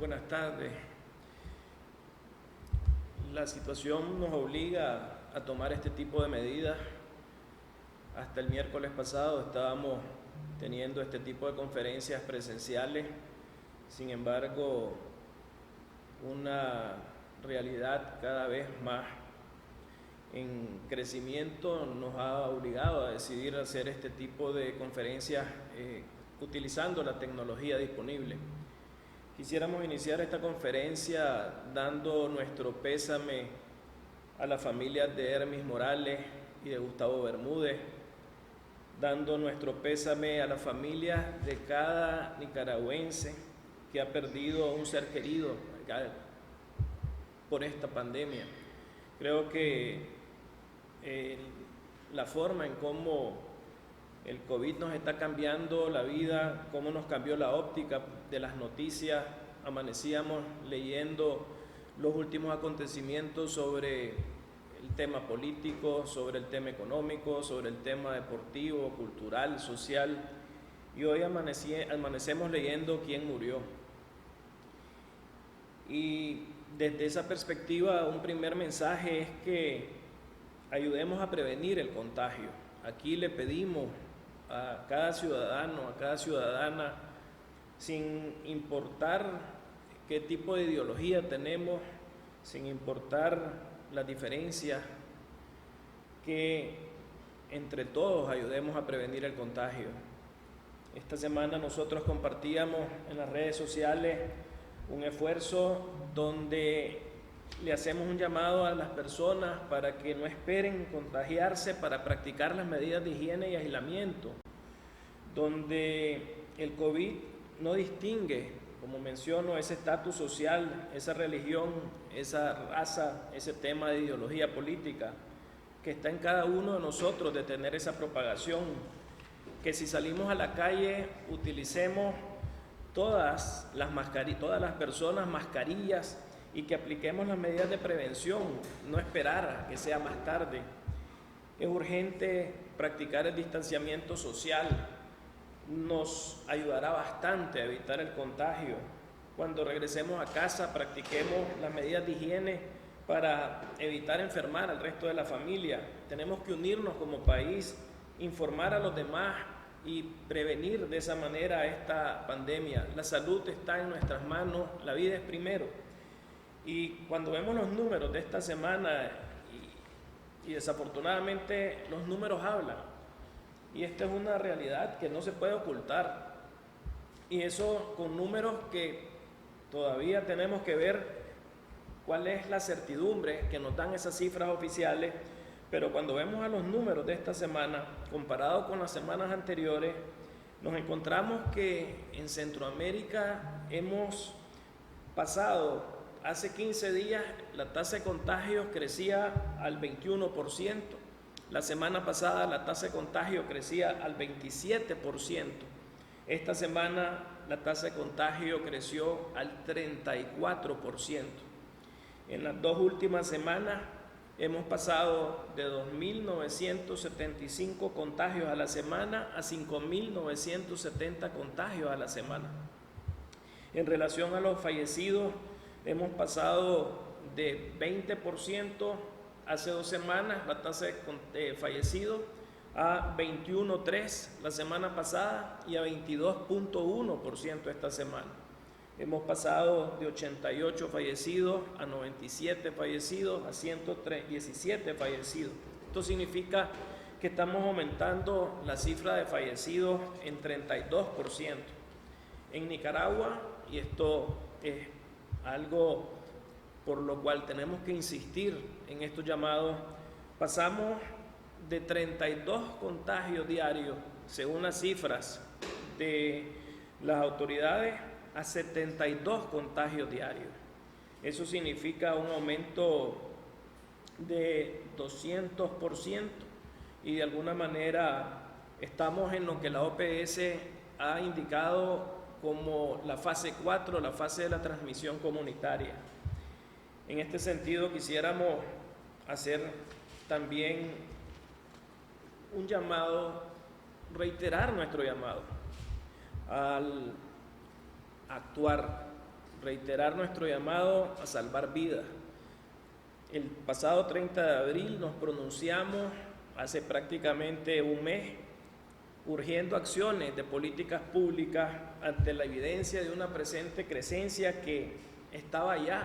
Buenas tardes. La situación nos obliga a tomar este tipo de medidas. Hasta el miércoles pasado estábamos teniendo este tipo de conferencias presenciales. Sin embargo, una realidad cada vez más en crecimiento nos ha obligado a decidir hacer este tipo de conferencias utilizando la tecnología disponible. Quisiéramos iniciar esta conferencia dando nuestro pésame a las familias de Hermis Morales y de Gustavo Bermúdez, dando nuestro pésame a las familias de cada nicaragüense que ha perdido a un ser querido por esta pandemia. Creo que la forma en cómo el COVID nos está cambiando la vida, cómo nos cambió la óptica de las noticias. Amanecíamos leyendo los últimos acontecimientos sobre el tema político, sobre el tema económico, sobre el tema deportivo, cultural, social. Y hoy amanecemos leyendo quién murió. Y desde esa perspectiva, un primer mensaje es que ayudemos a prevenir el contagio. Aquí le pedimos a cada ciudadano, a cada ciudadana, sin importar qué tipo de ideología tenemos, sin importar las diferencias, que entre todos ayudemos a prevenir el contagio. Esta semana nosotros compartíamos en las redes sociales un esfuerzo donde le hacemos un llamado a las personas para que no esperen contagiarse para practicar las medidas de higiene y aislamiento, donde el COVID no distingue, como menciono, ese estatus social, esa religión, esa raza, ese tema de ideología política, que está en cada uno de nosotros de tener esa propagación, que si salimos a la calle utilicemos todas las personas mascarillas y que apliquemos las medidas de prevención, no esperar a que sea más tarde. Es urgente practicar el distanciamiento social, nos ayudará bastante a evitar el contagio. Cuando regresemos a casa, practiquemos las medidas de higiene para evitar enfermar al resto de la familia. Tenemos que unirnos como país, informar a los demás y prevenir de esa manera esta pandemia. La salud está en nuestras manos, la vida es primero. Y cuando vemos los números de esta semana, y desafortunadamente los números hablan, y esta es una realidad que no se puede ocultar, y eso con números que todavía tenemos que ver cuál es la certidumbre que nos dan esas cifras oficiales, pero cuando vemos a los números de esta semana, comparado con las semanas anteriores, nos encontramos que en Centroamérica hemos pasado. Hace 15 días la tasa de contagios crecía al 21%, la semana pasada la tasa de contagio crecía al 27%, esta semana la tasa de contagio creció al 34%. En las dos últimas semanas hemos pasado de 2.975 contagios a la semana a 5.970 contagios a la semana. En relación a los fallecidos, hemos pasado de 20% hace 2 semanas, la tasa de fallecidos, a 21.3% la semana pasada y a 22.1% esta semana. Hemos pasado de 88 fallecidos a 97 fallecidos a 117 fallecidos. Esto significa que estamos aumentando la cifra de fallecidos en 32%. En Nicaragua, y esto es algo por lo cual tenemos que insistir en estos llamados, pasamos de 32 contagios diarios, según las cifras de las autoridades, a 72 contagios diarios. Eso significa un aumento de 200% y de alguna manera estamos en lo que la OPS ha indicado como la fase 4, la fase de la transmisión comunitaria. En este sentido quisiéramos hacer también un llamado, reiterar nuestro llamado al actuar reiterar nuestro llamado a salvar vidas. El pasado 30 de abril nos pronunciamos, hace prácticamente un mes, urgiendo acciones de políticas públicas ante la evidencia de una presente crecencia que estaba ya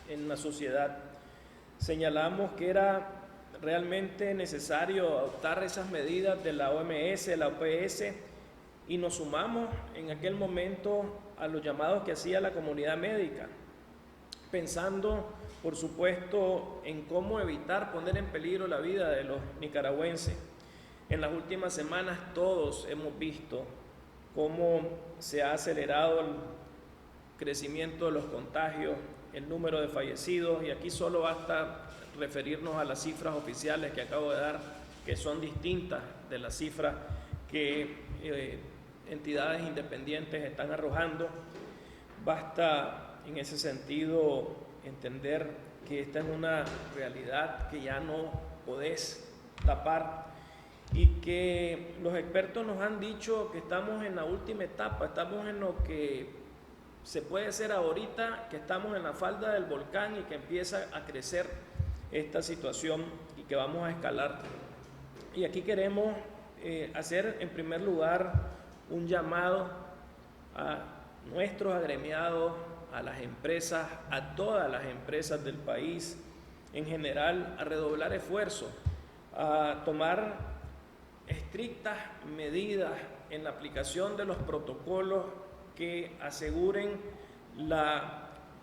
en la sociedad. Señalamos que era realmente necesario adoptar esas medidas de la OMS, de la OPS, y nos sumamos en aquel momento a los llamados que hacía la comunidad médica, pensando, por supuesto, en cómo evitar poner en peligro la vida de los nicaragüenses. En las últimas semanas todos hemos visto cómo se ha acelerado el crecimiento de los contagios, el número de fallecidos, y aquí solo basta referirnos a las cifras oficiales que acabo de dar, que son distintas de las cifras que entidades independientes están arrojando. Basta en ese sentido entender que esta es una realidad que ya no podés tapar y que los expertos nos han dicho que estamos en la última etapa, estamos en lo que se puede hacer ahorita, que estamos en la falda del volcán y que empieza a crecer esta situación y que vamos a escalar. Y aquí queremos hacer en primer lugar un llamado a nuestros agremiados, a las empresas, a todas las empresas del país en general, a redoblar esfuerzos, a tomar estrictas medidas en la aplicación de los protocolos que aseguren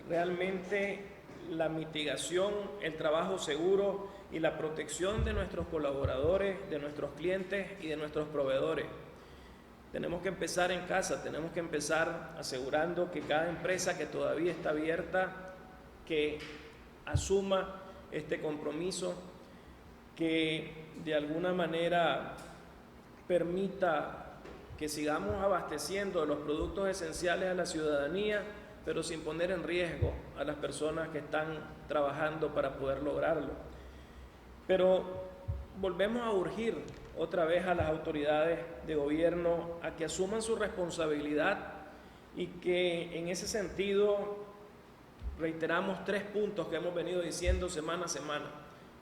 realmente la mitigación, el trabajo seguro y la protección de nuestros colaboradores, de nuestros clientes y de nuestros proveedores. Tenemos que empezar en casa, tenemos que empezar asegurando que cada empresa que todavía está abierta, que asuma este compromiso, que de alguna manera permita que sigamos abasteciendo los productos esenciales a la ciudadanía, pero sin poner en riesgo a las personas que están trabajando para poder lograrlo. Pero volvemos a urgir otra vez a las autoridades de gobierno a que asuman su responsabilidad y que en ese sentido reiteramos 3 puntos que hemos venido diciendo semana a semana.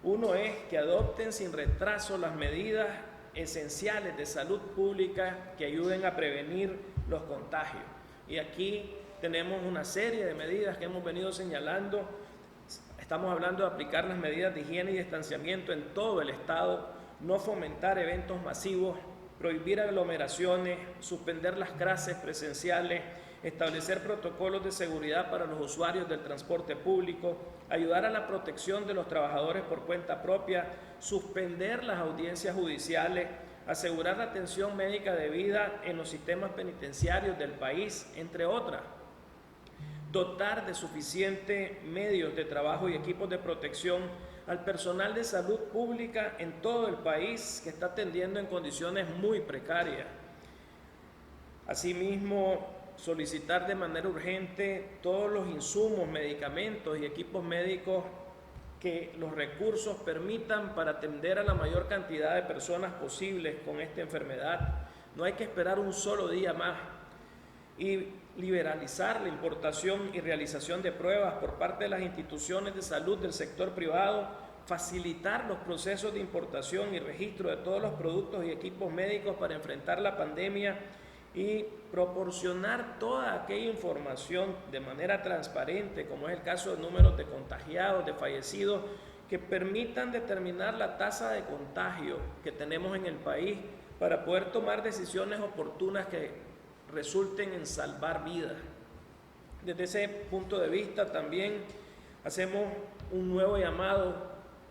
Uno es que adopten sin retraso las medidas esenciales de salud pública que ayuden a prevenir los contagios. Y aquí tenemos una serie de medidas que hemos venido señalando. Estamos hablando de aplicar las medidas de higiene y distanciamiento en todo el estado, no fomentar eventos masivos, prohibir aglomeraciones, suspender las clases presenciales, establecer protocolos de seguridad para los usuarios del transporte público, ayudar a la protección de los trabajadores por cuenta propia, suspender las audiencias judiciales, asegurar la atención médica debida en los sistemas penitenciarios del país, entre otras. Dotar de suficientes medios de trabajo y equipos de protección al personal de salud pública en todo el país que está atendiendo en condiciones muy precarias. Asimismo, solicitar de manera urgente todos los insumos, medicamentos y equipos médicos que los recursos permitan para atender a la mayor cantidad de personas posibles con esta enfermedad. No hay que esperar un solo día más. Y liberalizar la importación y realización de pruebas por parte de las instituciones de salud del sector privado, facilitar los procesos de importación y registro de todos los productos y equipos médicos para enfrentar la pandemia y proporcionar toda aquella información de manera transparente, como es el caso de números de contagiados, de fallecidos, que permitan determinar la tasa de contagio que tenemos en el país para poder tomar decisiones oportunas que resulten en salvar vidas. Desde ese punto de vista también hacemos un nuevo llamado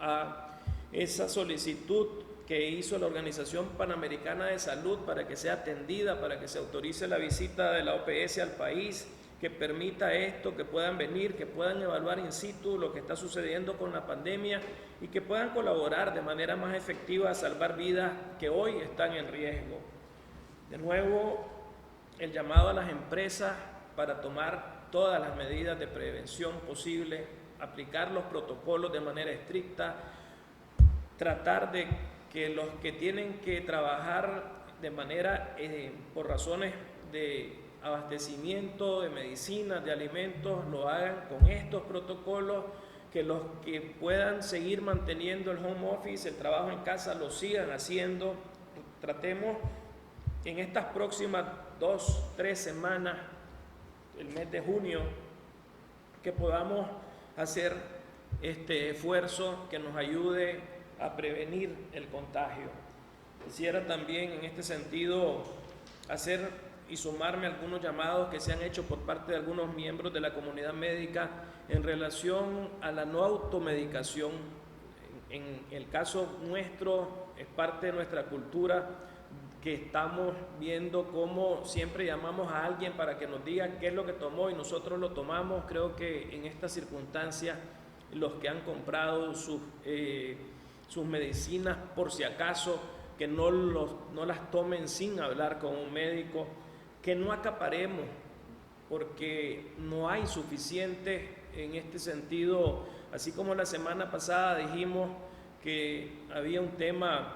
a esa solicitud que hizo la Organización Panamericana de Salud para que sea atendida, para que se autorice la visita de la OPS al país, que permita esto, que puedan venir, que puedan evaluar in situ lo que está sucediendo con la pandemia y que puedan colaborar de manera más efectiva a salvar vidas que hoy están en riesgo. De nuevo, el llamado a las empresas para tomar todas las medidas de prevención posibles, aplicar los protocolos de manera estricta, tratar de que los que tienen que trabajar de manera, por razones de abastecimiento de medicinas, de alimentos, lo hagan con estos protocolos, que los que puedan seguir manteniendo el home office, el trabajo en casa, lo sigan haciendo. Tratemos en estas próximas 2-3 semanas, el mes de junio, que podamos hacer este esfuerzo que nos ayude a prevenir el contagio. Quisiera también en este sentido hacer y sumarme a algunos llamados que se han hecho por parte de algunos miembros de la comunidad médica en relación a la no automedicación. En el caso nuestro, es parte de nuestra cultura que estamos viendo cómo siempre llamamos a alguien para que nos diga qué es lo que tomó y nosotros lo tomamos. Creo que en estas circunstancias los que han comprado sus medicinas, por si acaso, que no las tomen sin hablar con un médico, que no acaparemos, porque no hay suficiente en este sentido. Así como la semana pasada dijimos que había un tema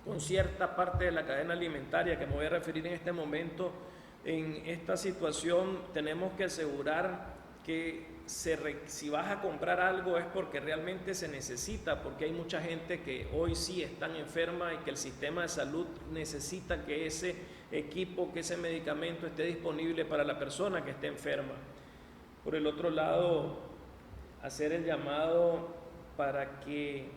con cierta parte de la cadena alimentaria, que me voy a referir en este momento, en esta situación tenemos que asegurar que si vas a comprar algo es porque realmente se necesita, porque hay mucha gente que hoy sí están enferma y que el sistema de salud necesita que ese equipo, que ese medicamento esté disponible para la persona que esté enferma. Por el otro lado, hacer el llamado para que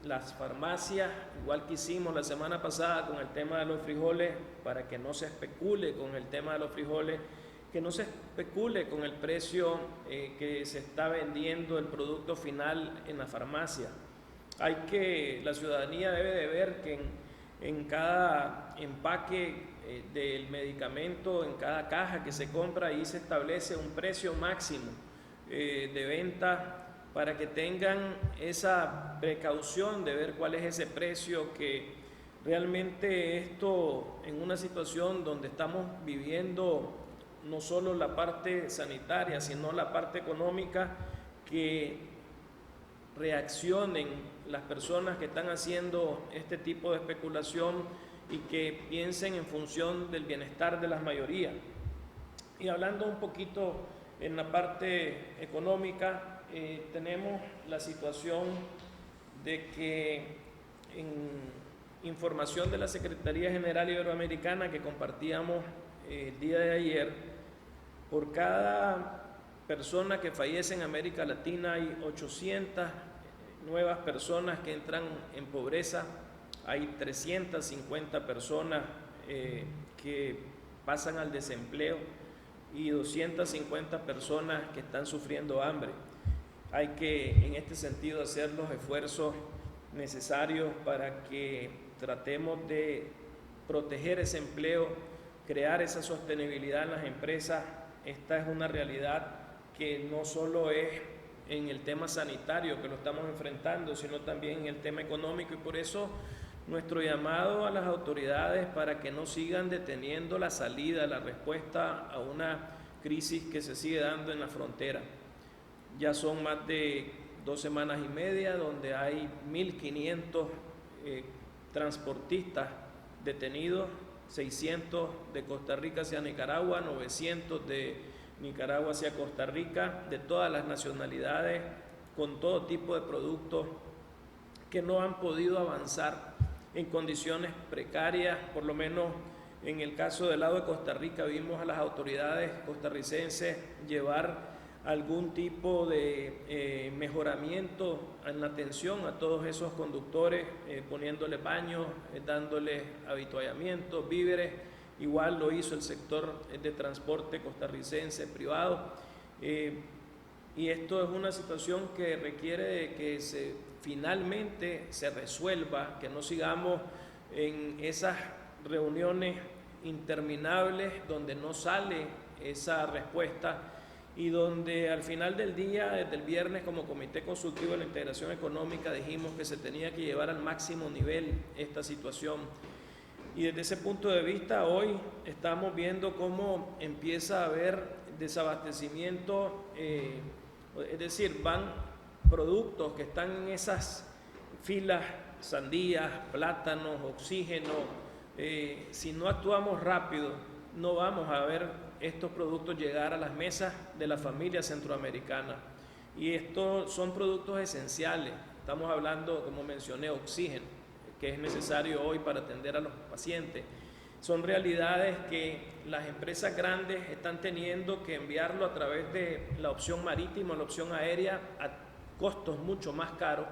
las farmacias, igual que hicimos la semana pasada con el tema de los frijoles, para que no se especule con el tema de los frijoles, que no se especule con el precio que se está vendiendo el producto final en la farmacia. La ciudadanía debe de ver que en cada empaque del medicamento, en cada caja que se compra, ahí se establece un precio máximo de venta, para que tengan esa precaución de ver cuál es ese precio, que realmente esto, en una situación donde estamos viviendo no solo la parte sanitaria, sino la parte económica, que reaccionen las personas que están haciendo este tipo de especulación y que piensen en función del bienestar de las mayorías. Y hablando un poquito en la parte económica, tenemos la situación de que en información de la Secretaría General Iberoamericana que compartíamos el día de ayer, por cada persona que fallece en América Latina hay 800 nuevas personas que entran en pobreza, hay 350 personas que pasan al desempleo y 250 personas que están sufriendo hambre. Hay que, en este sentido, hacer los esfuerzos necesarios para que tratemos de proteger ese empleo, crear esa sostenibilidad en las empresas. Esta es una realidad que no solo es en el tema sanitario que lo estamos enfrentando, sino también en el tema económico, y por eso nuestro llamado a las autoridades para que no sigan deteniendo la salida, la respuesta a una crisis que se sigue dando en la frontera. Ya son más de 2 semanas y media donde hay 1.500 transportistas detenidos, 600 de Costa Rica hacia Nicaragua, 900 de Nicaragua hacia Costa Rica, de todas las nacionalidades, con todo tipo de productos que no han podido avanzar en condiciones precarias. Por lo menos en el caso del lado de Costa Rica vimos a las autoridades costarricenses llevar algún tipo de mejoramiento en la atención a todos esos conductores, poniéndoles baños, dándoles habituallamiento, víveres. Igual lo hizo el sector de transporte costarricense privado. Y esto es una situación que requiere de que finalmente se resuelva, que no sigamos en esas reuniones interminables donde no sale esa respuesta, y donde al final del día, desde el viernes, como Comité Consultivo de la Integración Económica, dijimos que se tenía que llevar al máximo nivel esta situación. Y desde ese punto de vista, hoy estamos viendo cómo empieza a haber desabastecimiento, es decir, van productos que están en esas filas, sandías, plátanos, oxígeno. Si no actuamos rápido, no vamos a ver estos productos llegar a las mesas de la familia centroamericana. Y estos son productos esenciales. Estamos hablando, como mencioné, oxígeno, que es necesario hoy para atender a los pacientes. Son realidades que las empresas grandes están teniendo que enviarlo a través de la opción marítima, la opción aérea, a costos mucho más caros,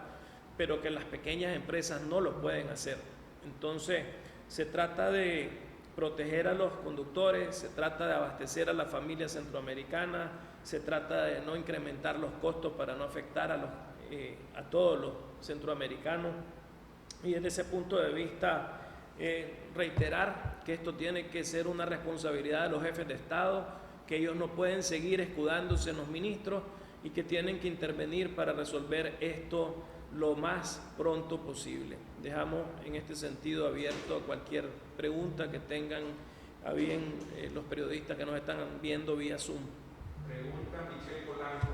pero que las pequeñas empresas no lo pueden hacer. Entonces, se trata de proteger a los conductores, se trata de abastecer a la familia centroamericana, se trata de no incrementar los costos para no afectar a todos los centroamericanos. Y desde ese punto de vista, reiterar que esto tiene que ser una responsabilidad de los jefes de Estado, que ellos no pueden seguir escudándose en los ministros y que tienen que intervenir para resolver esto lo más pronto posible. Dejamos en este sentido abierto cualquier pregunta que tengan a bien los periodistas que nos están viendo vía Zoom. Pregunta Michelle Polanco.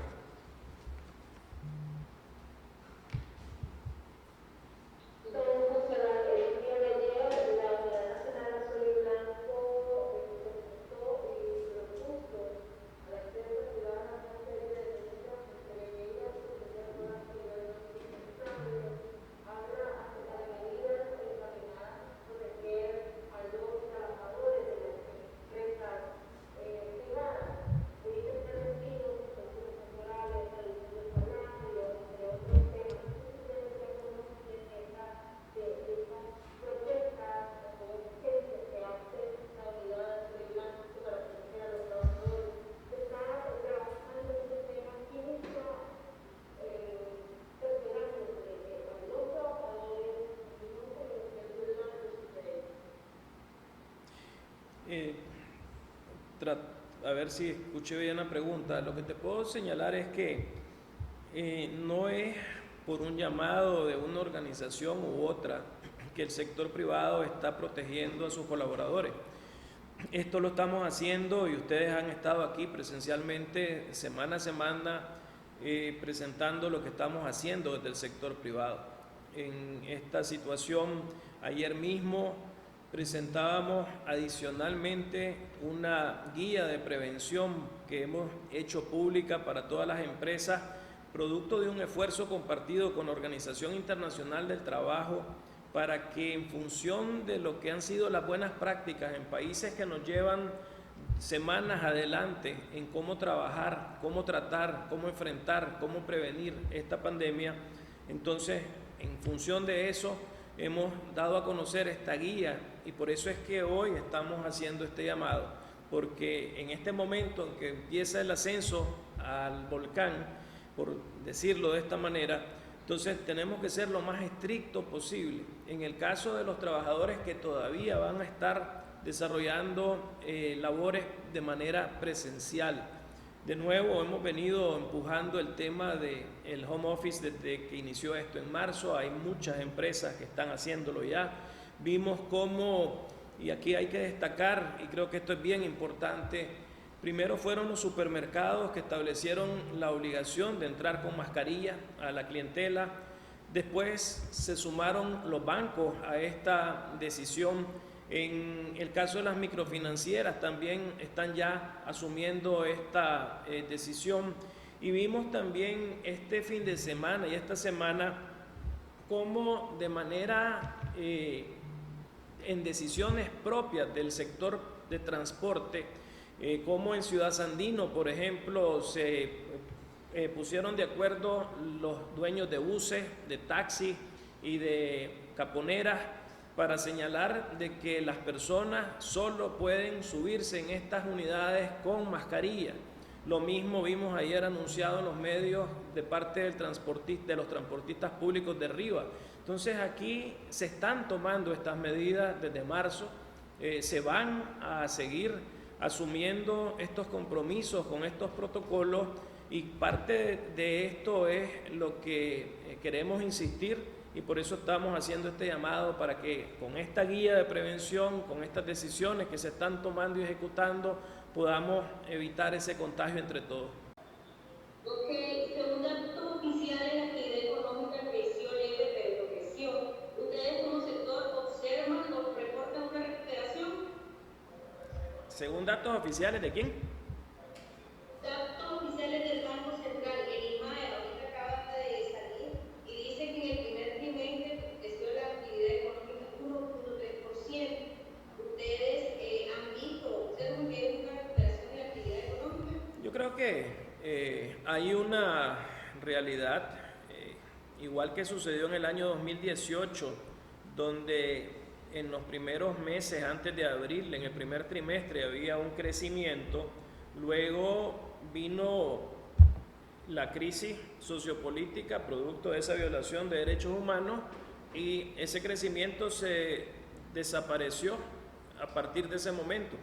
A ver si escuché bien la pregunta. Lo que te puedo señalar es que no es por un llamado de una organización u otra que el sector privado está protegiendo a sus colaboradores. Esto lo estamos haciendo y ustedes han estado aquí presencialmente semana a semana presentando lo que estamos haciendo desde el sector privado. En esta situación, ayer mismo presentábamos adicionalmente una guía de prevención que hemos hecho pública para todas las empresas, producto de un esfuerzo compartido con la Organización Internacional del Trabajo, para que en función de lo que han sido las buenas prácticas en países que nos llevan semanas adelante en cómo trabajar, cómo tratar, cómo enfrentar, cómo prevenir esta pandemia, entonces en función de eso hemos dado a conocer esta guía y por eso es que hoy estamos haciendo este llamado, porque en este momento en que empieza el ascenso al volcán, por decirlo de esta manera, entonces tenemos que ser lo más estricto posible. En el caso de los trabajadores que todavía van a estar desarrollando labores de manera presencial, de nuevo hemos venido empujando el tema del home office desde que inició esto en marzo. Hay muchas empresas que están haciéndolo ya. Vimos cómo, y aquí hay que destacar, y creo que esto es bien importante, primero fueron los supermercados que establecieron la obligación de entrar con mascarilla a la clientela. Después se sumaron los bancos a esta decisión. En el caso de las microfinancieras también están ya asumiendo esta decisión. Y vimos también este fin de semana y esta semana cómo de manera en decisiones propias del sector de transporte, como en Ciudad Sandino, por ejemplo, se pusieron de acuerdo los dueños de buses, de taxi y de caponeras para señalar de que las personas solo pueden subirse en estas unidades con mascarilla. Lo mismo vimos ayer anunciado en los medios de parte de los transportistas públicos de Riva. Entonces aquí se están tomando estas medidas desde marzo, se van a seguir asumiendo estos compromisos con estos protocolos y parte de esto es lo que queremos insistir y por eso estamos haciendo este llamado para que con esta guía de prevención, con estas decisiones que se están tomando y ejecutando, podamos evitar ese contagio entre todos. Ok, según datos oficiales, la actividad económica creció leve pero creció. ¿Ustedes como sector observan o reportan una recuperación? Según datos oficiales, ¿de quién? Datos oficiales del Banco Central, el IMAE, ahorita acaba de salir y dice que en el primer trimestre creció la actividad económica 1.3%. ¿Ustedes han visto, observan que hay una recuperación de la actividad económica? Yo creo que hay una realidad, igual que sucedió en el año 2018, donde en los primeros meses antes de abril, en el primer trimestre, había un crecimiento. Luego vino la crisis sociopolítica producto de esa violación de derechos humanos y ese crecimiento se desapareció a partir de ese momento.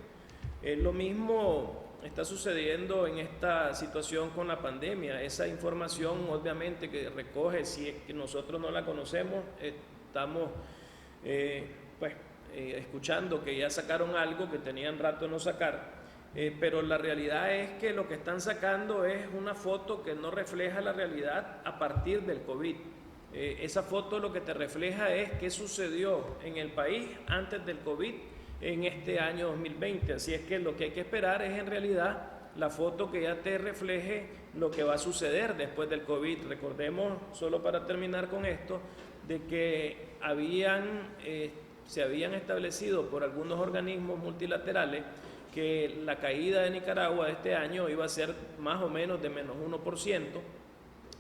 Lo mismo está sucediendo en esta situación con la pandemia. Esa información obviamente que recoge, si es que nosotros no la conocemos, estamos escuchando que ya sacaron algo que tenían rato de no sacar. Pero la realidad es que lo que están sacando es una foto que no refleja la realidad a partir del COVID. Esa foto lo que te refleja es qué sucedió en el país antes del COVID en este año 2020. Así es que lo que hay que esperar es en realidad la foto que ya te refleje lo que va a suceder después del COVID. Recordemos, solo para terminar con esto, de que se habían establecido por algunos organismos multilaterales que la caída de Nicaragua de este año iba a ser más o menos de menos 1%,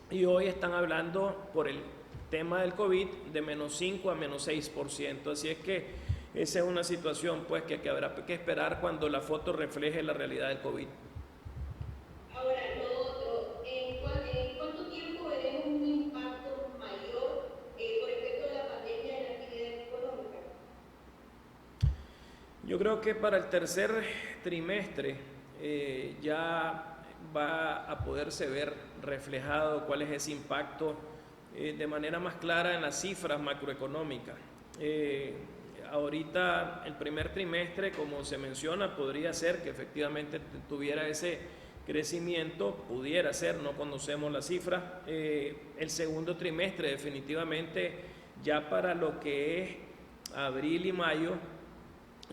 y hoy están hablando por el tema del COVID de menos 5 a menos 6%. Así es que esa es una situación pues que habrá que esperar cuando la foto refleje la realidad del COVID. Ahora, lo otro, ¿en cuánto tiempo veremos un impacto mayor con respecto a la pandemia en la actividad económica? Yo creo que para el tercer trimestre ya va a poderse ver reflejado cuál es ese impacto de manera más clara en las cifras macroeconómicas. Ahorita el primer trimestre, como se menciona, podría ser que efectivamente tuviera ese crecimiento, pudiera ser, no conocemos las cifras. El segundo trimestre definitivamente ya para lo que es abril y mayo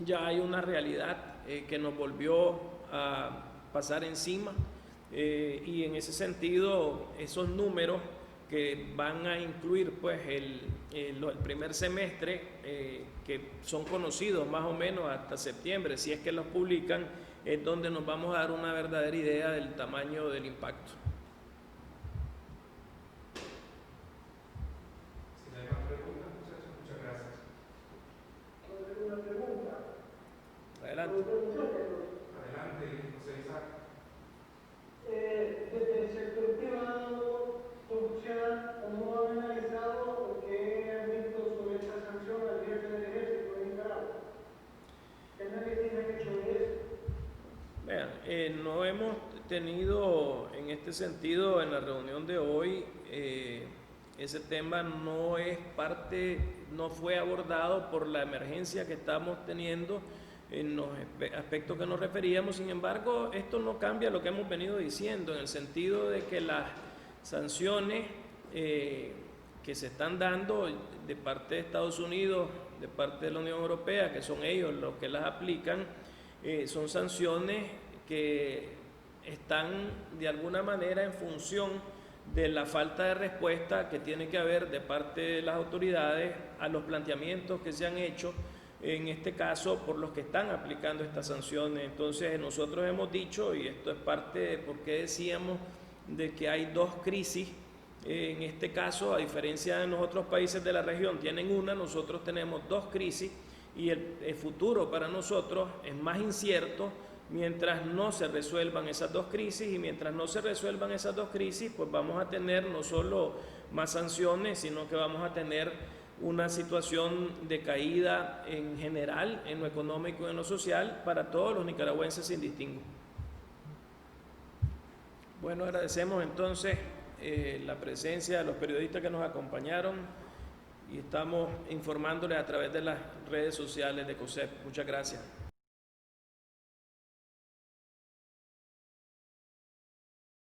ya hay una realidad que nos volvió a pasar encima, y en ese sentido esos números que van a incluir pues el primer semestre, que son conocidos más o menos hasta septiembre, si es que los publican, es donde nos vamos a dar una verdadera idea del tamaño del impacto. Si no hay más preguntas, muchachos, muchas gracias. Una pregunta. Adelante. Adelante, José Isaac. Desde el sector privado social, ¿cómo han analizado o qué han visto sobre esta sanción al jefe del ejército de Nicaragua? ¿Qué análisis han hecho de eso? Vean, no hemos tenido en este sentido en la reunión de hoy, ese tema no es parte, no fue abordado por la emergencia que estamos teniendo en los aspectos que nos referíamos. Sin embargo, esto no cambia lo que hemos venido diciendo, en el sentido de que las sanciones que se están dando de parte de Estados Unidos, de parte de la Unión Europea, que son ellos los que las aplican, son sanciones que están de alguna manera en función de la falta de respuesta que tiene que haber de parte de las autoridades a los planteamientos que se han hecho, en este caso por los que están aplicando estas sanciones. Entonces nosotros hemos dicho, y esto es parte de por qué decíamos de que hay dos crisis, en este caso, a diferencia de los otros países de la región tienen una, nosotros tenemos dos crisis, y el futuro para nosotros es más incierto mientras no se resuelvan esas dos crisis, y mientras no se resuelvan esas dos crisis, pues vamos a tener no solo más sanciones, sino que vamos a tener una situación de caída en general, en lo económico y en lo social, para todos los nicaragüenses sin distingo. Bueno, agradecemos entonces la presencia de los periodistas que nos acompañaron, y estamos informándoles a través de las redes sociales de COSEP. Muchas gracias.